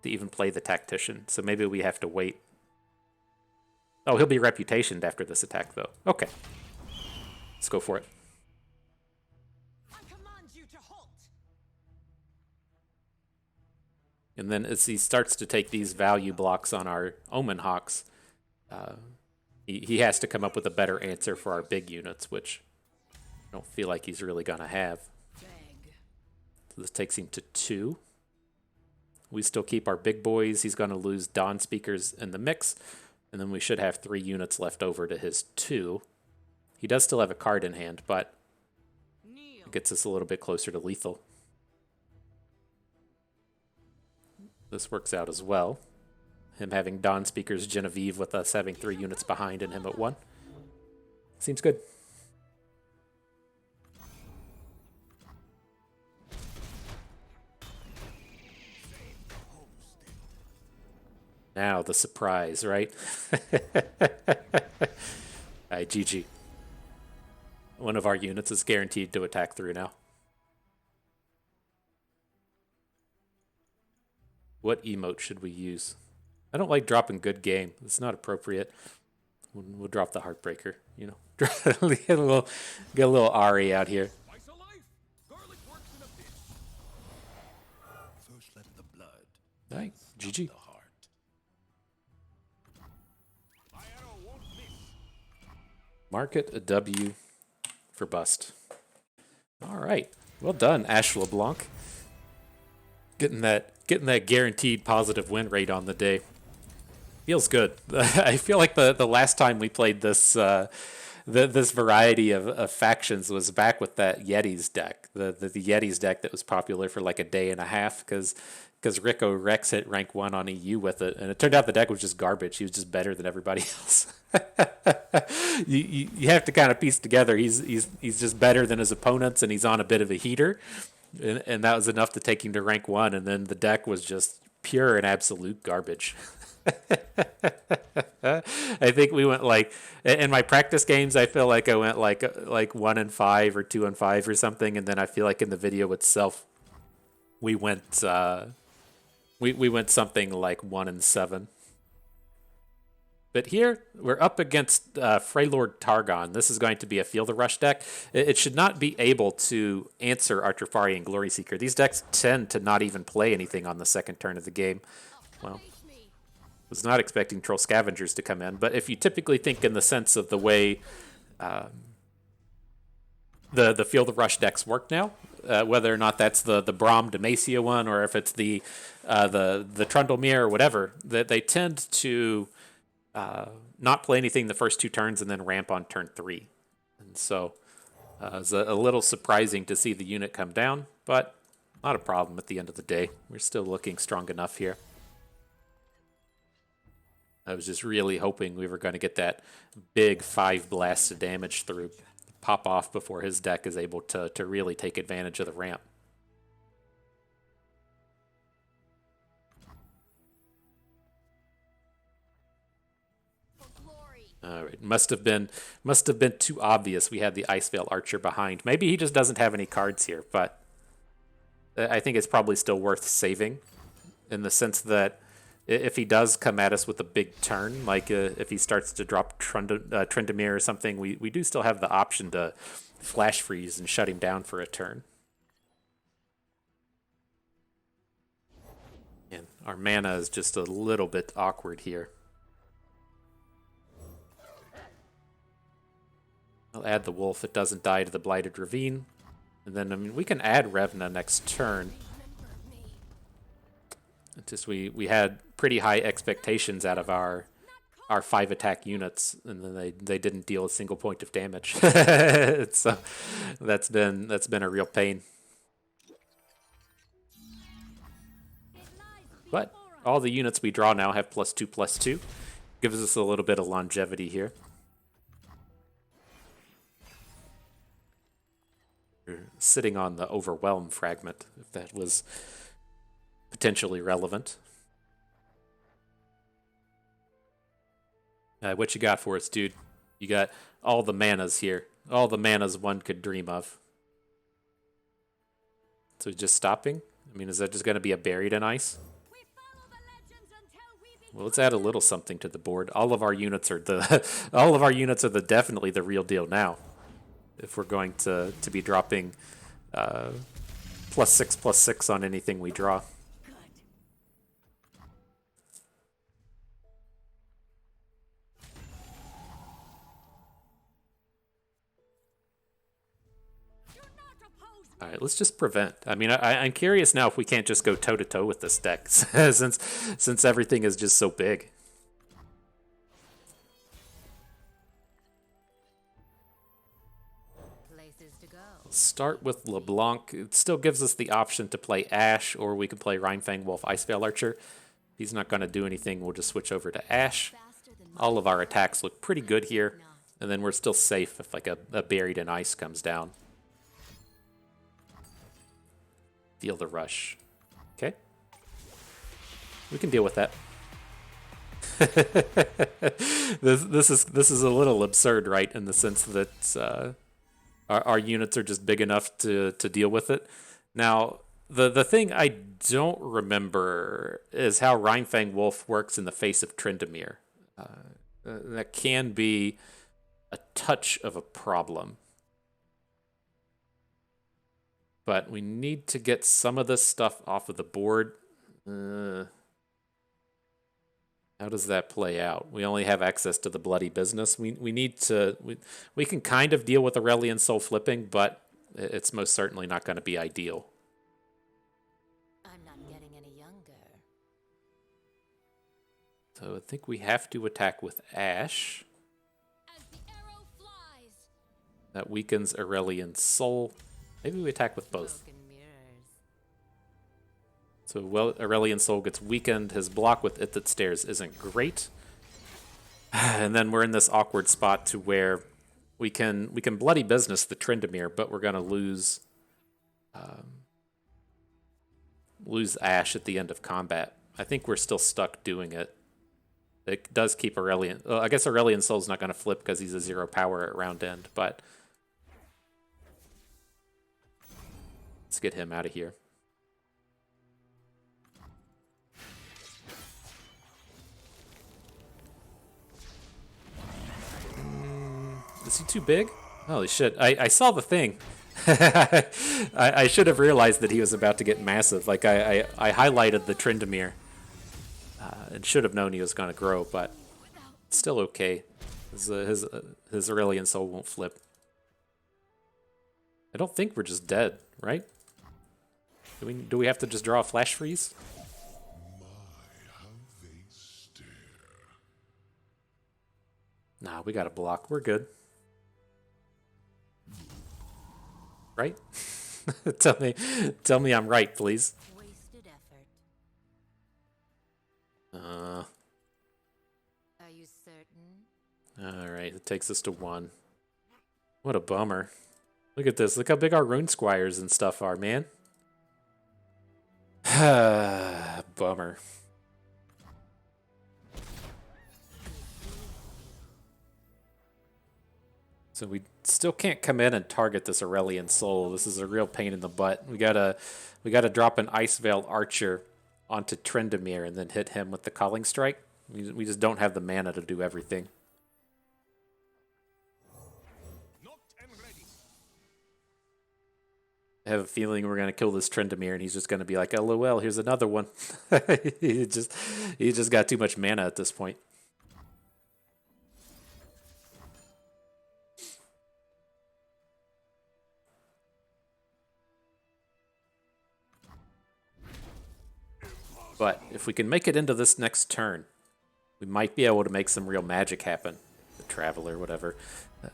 even play the Tactician. So maybe we have to wait. Oh, he'll be reputationed after this attack, though. Okay. Let's go for it. I command you to halt. And then as he starts to take these value blocks on our Omen Hawks, he has to come up with a better answer for our big units, which I don't feel like he's really going to have. So this takes him to 2. We still keep our big boys. He's going to lose Dawn Speakers in the mix, and then we should have 3 units left over to his 2. He does still have a card in hand, but it gets us a little bit closer to lethal. This works out as well. Him having Dawn Speaker's Genevieve with us having 3 units behind and him at 1. Seems good. Now the surprise, right? Alright, GG. One of our units is guaranteed to attack through now. What emote should we use? I don't like dropping good game. It's not appropriate. We'll drop the Heartbreaker, you know. get a little Ari out here. First let the blood. Alright, GG. The heart. Market a W for bust. All right, well done, Ashe LeBlanc. Getting that guaranteed positive win rate on the day. Feels good. I feel like the last time we played this this variety of factions was back with that Yetis deck, the Yetis deck that was popular for like a day and a half because Rico Rex hit rank 1 on EU with it, and it turned out the deck was just garbage. He was just better than everybody else. you have to kind of piece together. He's just better than his opponents, and he's on a bit of a heater, and that was enough to take him to rank 1. And then the deck was just pure and absolute garbage. I think we went like in my practice games. I feel like I went like 1-5 or 2-5 or something, and then I feel like in the video itself, we went we went something like 1-7. But here, we're up against Freylord Targon. This is going to be a Feel the Rush deck. It should not be able to answer Artrafari and Glory Seeker. These decks tend to not even play anything on the second turn of the game. Well, was not expecting Troll Scavengers to come in, but if you typically think in the sense of the way the Feel the Rush decks work now, whether or not that's the Braum Demacia one, or if it's the Trundlemere or whatever, that they tend to not play anything the first 2 turns and then ramp on turn 3. And so it's a little surprising to see the unit come down, but not a problem at the end of the day. We're still looking strong enough here. I was just really hoping we were going to get that big 5 blasts of damage through, pop off before his deck is able to really take advantage of the ramp. All right, must have been too obvious. We had the Iceveil Archer behind. Maybe he just doesn't have any cards here, but I think it's probably still worth saving, in the sense that if he does come at us with a big turn, like if he starts to drop Tryndamere or something, we do still have the option to flash freeze and shut him down for a turn. And our mana is just a little bit awkward here. I'll add the wolf. It doesn't die to the Blighted Ravine. And then, I mean, we can add Revna next turn. It's just we had pretty high expectations out of our 5 attack units, and then they didn't deal a single point of damage. So that's been a real pain. But all the units we draw now have +2/+2. Gives us a little bit of longevity here. We're sitting on the Overwhelm fragment, if that was potentially relevant. What you got for us, dude? You got all the manas here. All the manas one could dream of. So just stopping? I mean, is that just going to be a buried in ice? We follow the legends until we be Well, let's add a little something to the board. All of our units are the all of our units are definitely the real deal now. If we're going to be dropping +6/+6 on anything we draw. good. Do not oppose me. All right, let's just prevent. I mean, I'm curious now if we can't just go toe to toe with this deck, since everything is just so big. Places to go. Start with LeBlanc. It still gives us the option to play Ashe, or we can play Rhinefang Wolf Iceveil Archer. If he's not going to do anything, we'll just switch over to Ashe. Faster than All of our attacks look pretty good here, and then we're still safe if like a buried in ice comes down. Feel the rush. Okay. We can deal with that. This is a little absurd, right? In the sense that our units are just big enough to deal with it. Now, the thing I don't remember is how Rhinefang Wolf works in the face of Tryndamere. That can be a touch of a problem. But we need to get some of this stuff off of the board. How does that play out? We only have access to the bloody business. We need to... We can kind of deal with Aurelian Soul flipping, but it's most certainly not going to be ideal. I'm not getting any younger. So I think we have to attack with Ashe. As the arrow flies. That weakens Aurelian Soul. Maybe we attack with both. Broken mirrors. So Aurelian Soul gets weakened. His block with It That Stares isn't great. And then we're in this awkward spot to where we can bloody business the Tryndamere, but we're going to lose Ashe at the end of combat. I think we're still stuck doing it. It does keep Aurelian... I guess Aurelian Soul's not going to flip because he's a 0 power at round end, but... Let's get him out of here. Is he too big? Holy shit. I saw the thing. I should have realized that he was about to get massive. Like, I highlighted the Tryndamere. And should have known he was going to grow, but it's still okay. His Aurelian Soul won't flip. I don't think we're just dead, right? Do we have to just draw a flash freeze? Nah, we got a block. We're good. Right? Tell me I'm right, please. Wasted effort. Uh, Are you certain? Alright, it takes us to 1. What a bummer. Look at this. Look how big our rune squires and stuff are, man. Bummer. So we still can't come in and target this Aurelian Soul. This is a real pain in the butt. We gotta drop an Iceveil Archer onto Tryndamere and then hit him with the Calling Strike. We just don't have the mana to do everything. I have a feeling we're gonna kill this Tryndamere and he's just gonna be like, LOL, here's another one. he just got too much mana at this point. But if we can make it into this next turn, we might be able to make some real magic happen. The Traveler, whatever.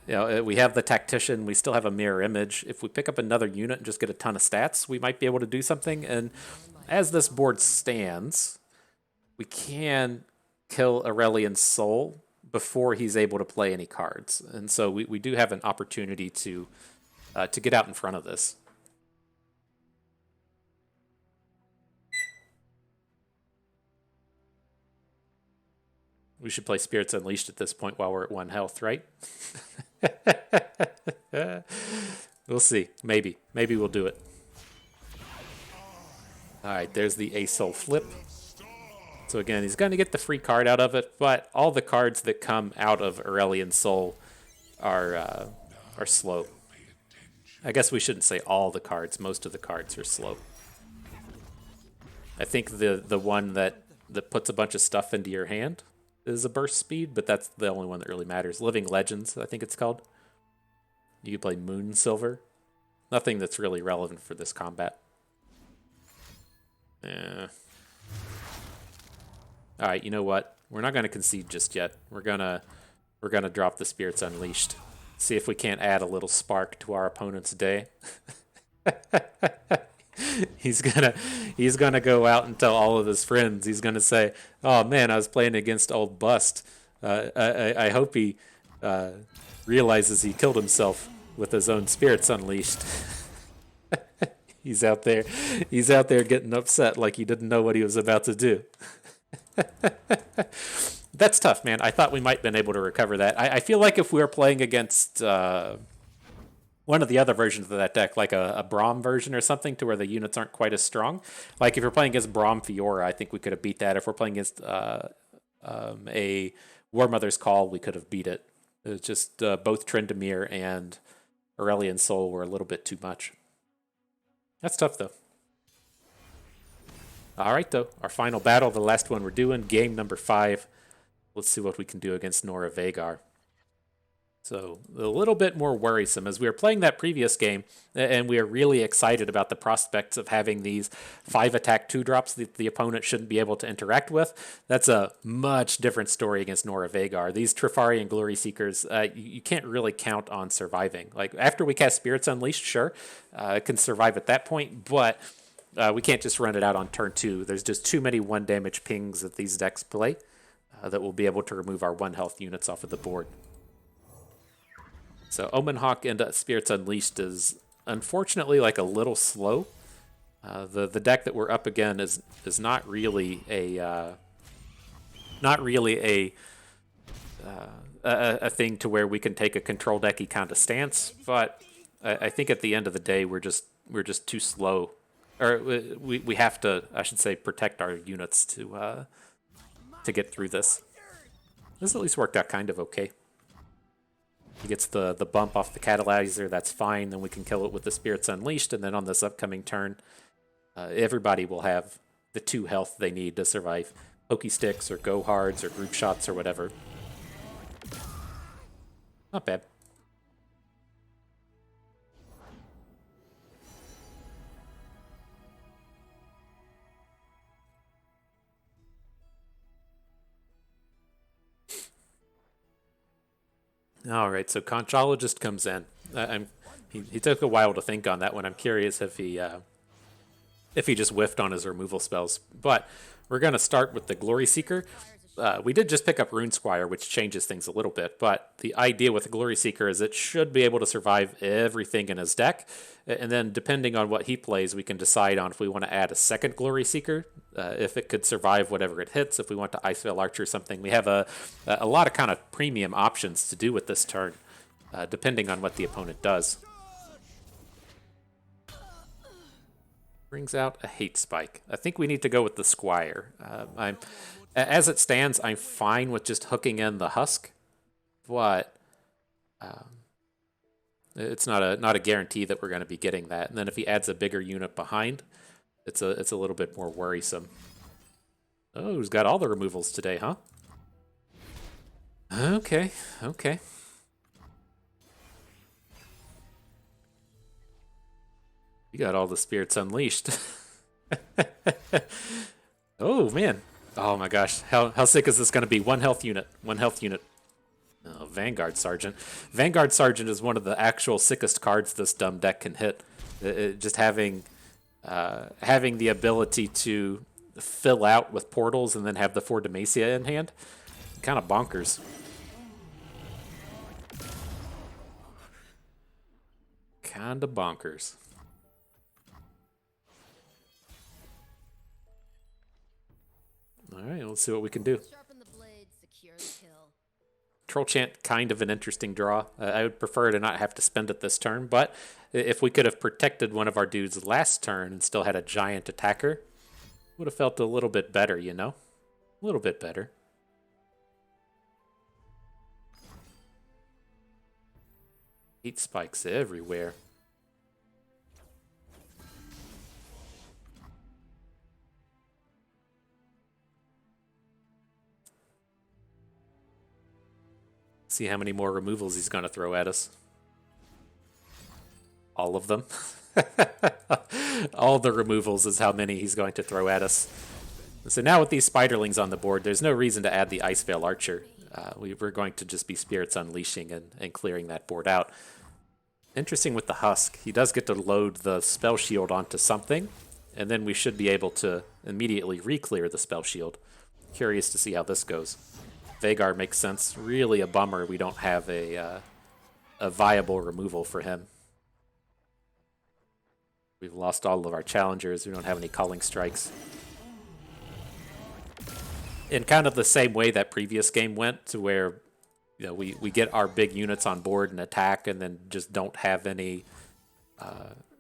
You know, we have the Tactician. We still have a Mirror Image. If we pick up another unit and just get a ton of stats, we might be able to do something. And as this board stands, we can kill Aurelian Soul before he's able to play any cards. And so we do have an opportunity to get out in front of this. We should play Spirits Unleashed at this point while we're at 1 health, right? We'll see. Maybe. Maybe we'll do it. Alright, there's the A-Soul flip. So again, he's going to get the free card out of it, but all the cards that come out of Aurelian Soul are slow. I guess we shouldn't say all the cards. Most of the cards are slow. I think the one that puts a bunch of stuff into your hand is a burst speed, but that's the only one that really matters. Living Legends, I think it's called. You can play Moon Silver. Nothing that's really relevant for this combat. Yeah. All right, you know what? We're not going to concede just yet. We're gonna drop the Spirits Unleashed. See if we can't add a little spark to our opponent's day. He's gonna go out and tell all of his friends. He's gonna say, "Oh man, I was playing against old Bust. I hope he realizes he killed himself with his own Spirits Unleashed." He's out there getting upset like he didn't know what he was about to do. That's tough, man. I thought we might have been able to recover that. I feel like if we were playing against one of the other versions of that deck, like a Braum version or something, to where the units aren't quite as strong. Like if you're playing against Braum Fiora, I think we could have beat that. If we're playing against a War Mother's Call, we could have beat it. It's just both Tryndamere and Aurelian Soul were a little bit too much. That's tough, though. All right, though. Our final battle, the last one we're doing, game number 5. Let's see what we can do against Nora Vagar. So a little bit more worrisome as we were playing that previous game, and we are really excited about the prospects of having these 5-attack 2-drops that the opponent shouldn't be able to interact with. That's a much different story against Nora Vagar. These Trifarian Glory Seekers, you can't really count on surviving. Like after we cast Spirits Unleashed, sure, it can survive at that point, but we can't just run it out on turn 2. There's just too many 1-damage pings that these decks play that will be able to remove our 1-health units off of the board. So Omen Hawk and Spirits Unleashed is unfortunately like a little slow. The deck that we're up again is not really a thing to where we can take a control decky kind of stance. But I think at the end of the day we're just too slow, or we have to, I should say, protect our units to get through this. This at least worked out kind of okay. He gets the bump off the Catalyzer, that's fine. Then we can kill it with the Spirits Unleashed, and then on this upcoming turn, everybody will have the 2 health they need to survive Pokey Sticks or Go Hards or Group Shots or whatever. Not bad. All right, so Conchologist comes in. He took a while to think on that one. I'm curious if he just whiffed on his removal spells. But we're going to start with the Glory Seeker. We did just pick up Rune Squire, which changes things a little bit. But the idea with the Glory Seeker is it should be able to survive everything in his deck. And then depending on what he plays, we can decide on if we want to add a second Glory Seeker, if it could survive whatever it hits, if we want to Iceveil Archer or something. We have a lot of kind of premium options to do with this turn, depending on what the opponent does. Brings out a Hate Spike. I think we need to go with the Squire. As it stands, I'm fine with just hooking in the Husk, but it's not a guarantee that we're going to be getting that. And then if he adds a bigger unit behind, it's a little bit more worrisome. Oh, he's got all the removals today, huh? Okay. You got all the Spirits Unleashed. Oh, man. Oh, my gosh. How sick is this going to be? 1 health unit. 1 health unit. Oh, Vanguard Sergeant. Vanguard Sergeant is one of the actual sickest cards this dumb deck can hit. Just having the ability to fill out with portals and then have the 4 Demacia in hand. Kind of bonkers. Kind of bonkers. All right, let's see what we can do. Sharpen the blade, secure the kill. Troll Chant, kind of an interesting draw. I would prefer to not have to spend it this turn, but if we could have protected one of our dudes last turn and still had a giant attacker, Would have felt a little bit better, you know? A little bit better. Heat spikes everywhere. See how many more removals he's going to throw at us. All of them. All the removals is how many he's going to throw at us. So now with these spiderlings on the board, there's no reason to add the Iceveil Archer. We're going to just be Spirits Unleashing and clearing that board out. Interesting with the Husk. He does get to load the Spell Shield onto something, and then we should be able to immediately re-clear the Spell Shield. Curious to see how this goes. Vhagar makes sense. Really a bummer we don't have a viable removal for him. We've lost all of our challengers. We don't have any Calling Strikes. In kind of the same way that previous game went, to where we get our big units on board and attack, and then just don't have any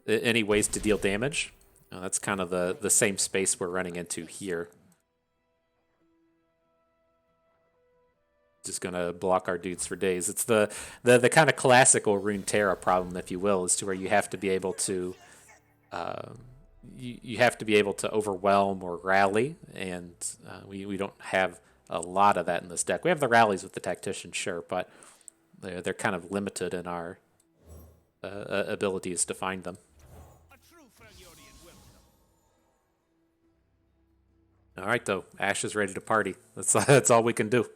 ways to deal damage. That's kind of the same space we're running into here. Just gonna block our dudes for days. It's the kind of classical Runeterra problem, if you will, is to where you have to be able to you have to be able to overwhelm or rally, and we don't have a lot of that in this deck. We have the rallies with the Tactician, sure, but they're kind of limited in our abilities to find them. All right, though, Ashe is ready to party. That's all we can do.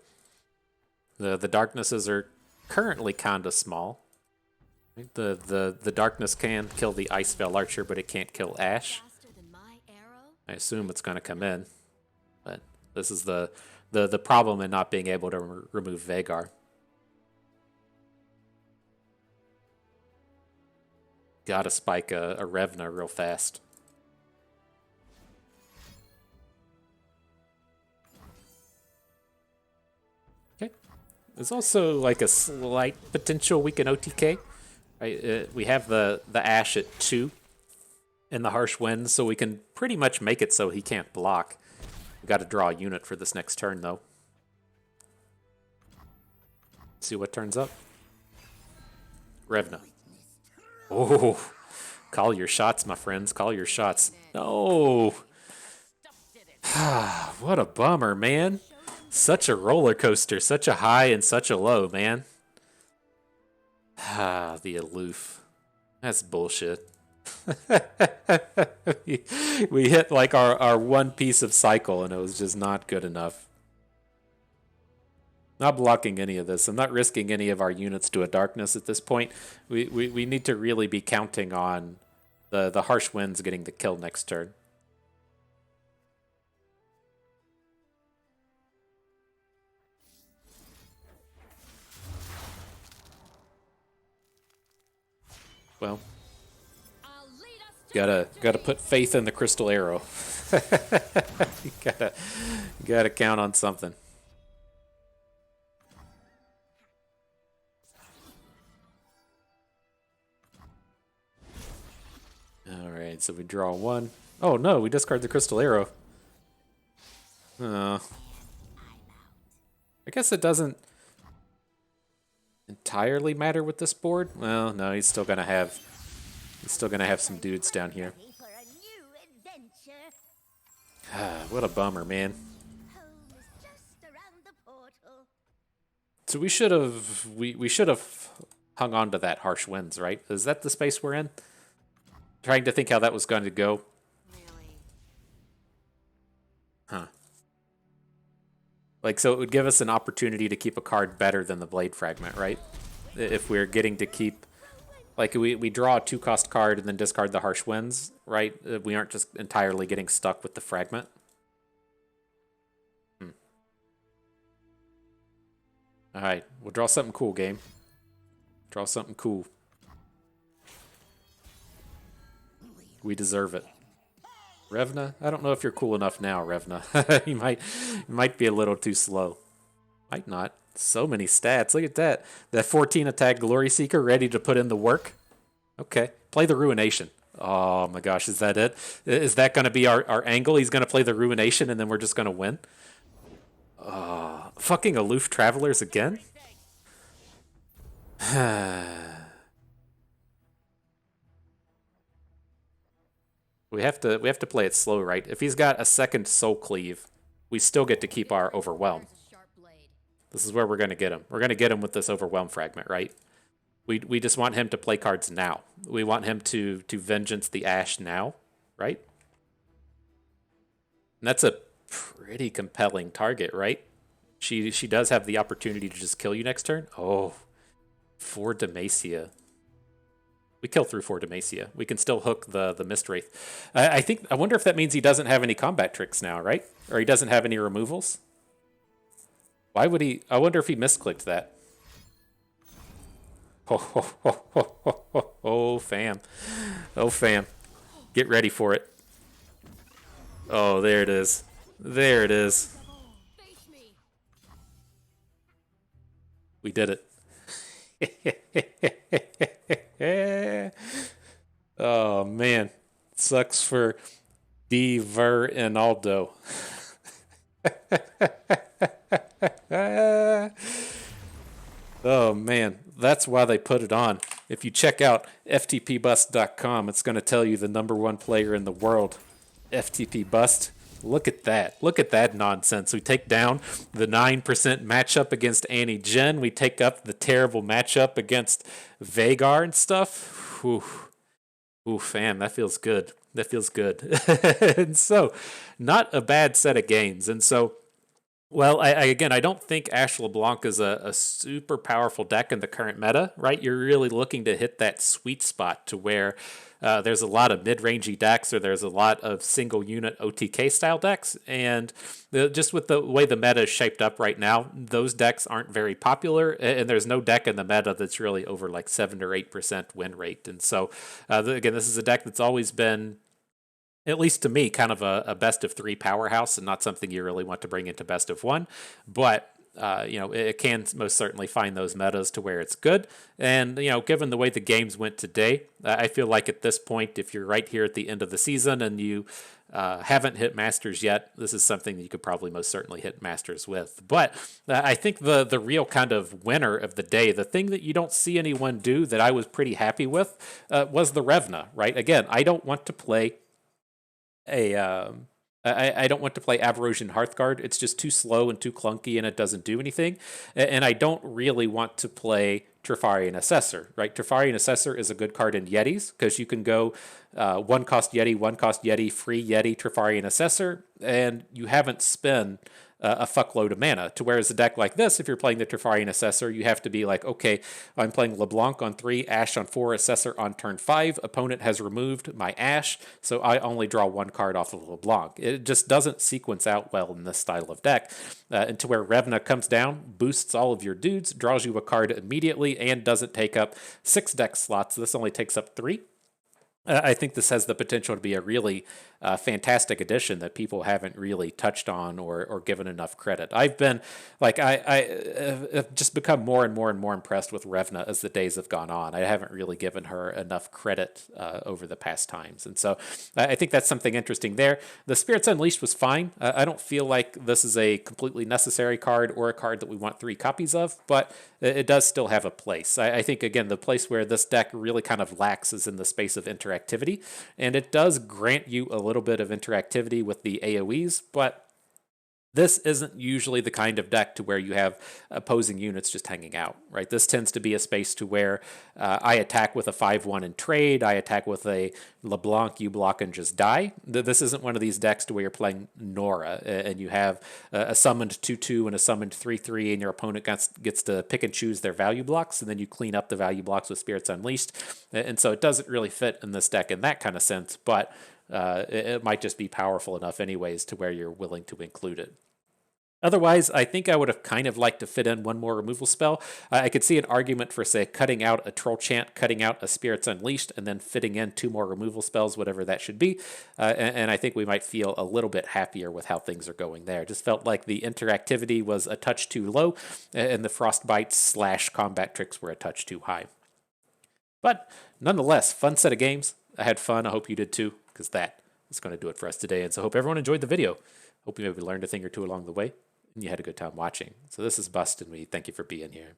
The darknesses are currently kind of small. The darkness can kill the Iceveil Archer, but it can't kill Ashe. I assume it's going to come in, but this is the problem in not being able to remove Vhagar. Gotta spike a Revna real fast. Okay. There's also like a slight potential we can OTK. Right? We have the Ashe at 2 in the Harsh Winds, so we can pretty much make it so he can't block. We got to draw a unit for this next turn, though. See what turns up. Revna. Oh, call your shots, my friends. Call your shots. No. What a bummer, man. Such a roller coaster. Such a high and such a low, man. The aloof. That's bullshit. We hit like our one piece of cycle, and it was just not good enough. Not blocking any of this. I'm not risking any of our units to a darkness at this point. We need to really be counting on the Harsh Winds getting the kill next turn. Well, gotta put faith in the crystal arrow. You gotta count on something. All right, so we draw one. Oh no, we discard the crystal arrow. I guess it doesn't entirely matter with this board. Well, no, he's still gonna have some dudes down here. What a bummer, man. So we should have hung on to that Harsh Winds, right? Is that the space we're in? Trying to think how that was going to go. Huh. Like, so it would give us an opportunity to keep a card better than the Blade Fragment, right? If we're getting to keep... Like, we draw a 2-cost card and then discard the Harsh Winds, right? We aren't just entirely getting stuck with the Fragment. Alright, we'll draw something cool, game. Draw something cool. We deserve it. Revna? I don't know if you're cool enough now, Revna. you might be a little too slow. Might not. So many stats. Look at that. That 14 attack Glory Seeker ready to put in the work. Okay. Play the Ruination. Oh my gosh, is that it? Is that going to be our angle? He's going to play the Ruination and then we're just going to win? Fucking aloof travelers again? we have to play it slow, right? If he's got a second soul cleave, we still get to keep our overwhelm. This is where we're going to get him. We're going to get him with this overwhelm fragment, right? We just want him to play cards now. We want him to vengeance the Ashe now, right? And that's a pretty compelling target, right? She does have the opportunity to just kill you next turn. Oh, 4 Demacia. We kill through 4 Demacia. We can still hook the Mist Wraith. I wonder if that means he doesn't have any combat tricks now, right? Or he doesn't have any removals. Why would he? I wonder if he misclicked that. Oh, fam. Oh, fam. Get ready for it. Oh, there it is. There it is. We did it. Oh, man. Sucks for D, Ver, and Aldo. Oh, man. That's why they put it on. If you check out ftpbust.com, it's going to tell you the #1 player in the world, FTP Bust. Look at that. Look at that nonsense. We take down the 9% matchup against Annie Jen. We take up the terrible matchup against Vagar and stuff. Ooh, fam, that feels good. That feels good. And so, not a bad set of games. And so, well, again, I don't think Ashe LeBlanc is a super powerful deck in the current meta, right? You're really looking to hit that sweet spot to where there's a lot of mid-rangey decks or there's a lot of single-unit OTK style decks. And just with the way the meta is shaped up right now, those decks aren't very popular. And there's no deck in the meta that's really over like 7 or 8% win rate. And so, again, this is a deck that's always been, at least to me, kind of a best of 3 powerhouse and not something you really want to bring into best of 1. But, it can most certainly find those metas to where it's good. And, given the way the games went today, I feel like at this point, if you're right here at the end of the season and you haven't hit Masters yet, this is something that you could probably most certainly hit Masters with. But I think the real kind of winner of the day, the thing that you don't see anyone do that I was pretty happy with, was the Revna, right? Again, I don't want to play I don't want to play Aberration Hearthguard. It's just too slow and too clunky, and it doesn't do anything. And I don't really want to play Trifarian Assessor, right? Trifarian Assessor is a good card in Yetis because you can go 1 cost Yeti, free Yeti, Trifarian Assessor, and you haven't spent a fuckload of mana. To whereas a deck like this, if you're playing the Trifarian Assessor, you have to be like, okay, I'm playing LeBlanc on 3, Ashe on 4, Assessor on turn 5. Opponent has removed my Ashe, so I only draw 1 card off of LeBlanc. It just doesn't sequence out well in this style of deck. And to where Revna comes down, boosts all of your dudes, draws you a card immediately, and doesn't take up 6 deck slots. This only takes up 3. I think this has the potential to be a really fantastic addition that people haven't really touched on or given enough credit. I've been like I have just become more and more and more impressed with Revna as the days have gone on. I haven't really given her enough credit over the past times, and so I think that's something interesting there. The Spirits Unleashed was fine. I don't feel like this is a completely necessary card or a card that we want 3 copies of, but it does still have a place. I think, again, the place where this deck really kind of lacks is in the space of interactivity, and it does grant you a little bit of interactivity with the AoEs, but this isn't usually the kind of deck to where you have opposing units just hanging out, right? This tends to be a space to where I attack with a 5/1 and trade, I attack with a LeBlanc, you block and just die. This isn't one of these decks to where you're playing Nora and you have a summoned 2/2 and a summoned 3/3 and your opponent gets to pick and choose their value blocks, and then you clean up the value blocks with Spirits Unleashed. And so it doesn't really fit in this deck in that kind of sense, but it might just be powerful enough anyways to where you're willing to include it. Otherwise, I think I would have kind of liked to fit in 1 more removal spell. I could see an argument for, say, cutting out a Troll Chant, cutting out a Spirits Unleashed, and then fitting in 2 more removal spells, whatever that should be. And I think we might feel a little bit happier with how things are going there. Just felt like the interactivity was a touch too low, and the Frostbite / combat tricks were a touch too high. But nonetheless, fun set of games. I had fun. I hope you did too, because that is going to do it for us today. And so I hope everyone enjoyed the video. Hope you maybe learned a thing or two along the way, and you had a good time watching. So this is Bust, and we thank you for being here.